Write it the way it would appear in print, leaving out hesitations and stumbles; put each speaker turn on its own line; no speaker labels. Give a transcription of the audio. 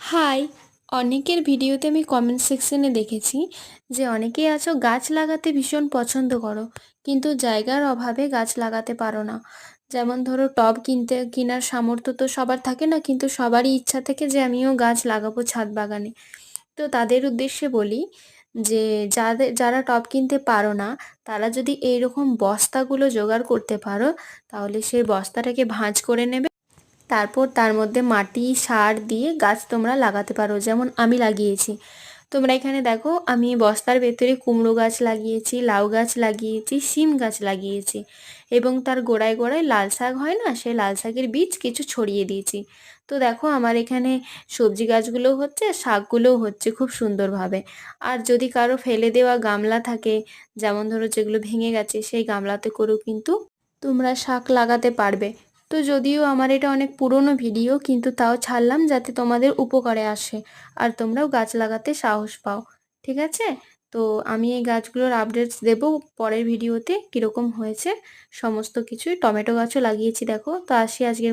High! অনেকের ভিডিওতে আমি কমেন্ট সেকশনে দেখেছি যে অনেকেই আছো গাছ লাগাতে ভীষণ পছন্দ করো, কিন্তু জায়গার অভাবে গাছ লাগাতে পারো না। যেমন ধরো টব কেনার সামর্থ্য তো সবার থাকে না, কিন্তু সবারই ইচ্ছা থেকে যে আমিও গাছ লাগাবো ছাদ বাগানে। তো তাদের উদ্দেশ্যে বলি যে যারা টব কিনতে পারো না, তারা যদি এইরকম বস্তাগুলো জোগাড় করতে পারো, তাহলে সেই বস্তাটাকে ভাঁজ করে নেবে। তারপর তার মধ্যে মাটি সার দিয়ে গাছ তোমরা লাগাতে পারো, যেমন আমি লাগিয়েছি। তোমরা এখানে দেখো, আমি বস্তার ভেতরে কুমড়ো গাছ লাগিয়েছি, লাউ গাছ লাগিয়েছি, শিম গাছ লাগিয়েছি, এবং তার গোড়ায় গোড়ায় লাল শাক হয় না, সেই লাল শাকের বীজ কিছু ছড়িয়ে দিয়েছি। তো দেখো আমার এখানে সবজি গাছগুলোও হচ্ছে, শাকগুলোও হচ্ছে খুব সুন্দরভাবে। আর যদি কারো ফেলে দেওয়া গামলা থাকে, যেমন ধরো যেগুলো ভেঙে গেছে, সেই গামলাতে করেও কিন্তু তোমরা শাক লাগাতে পারবে। তো যদিও আমার এটা অনেক পুরনো ভিডিও, কিন্তু তাও ছাড়লাম যাতে তোমাদের উপকারে আসে আর তোমরাও গাছ লাগাতে সাহস পাও। ঠিক আছে? তো আমি এই গাছগুলোর আপডেটস দেবো পরের ভিডিওতে, কীরকম হয়েছে সমস্ত কিছুই। টমেটো গাছও লাগিয়েছি দেখো। তো আসি আজকের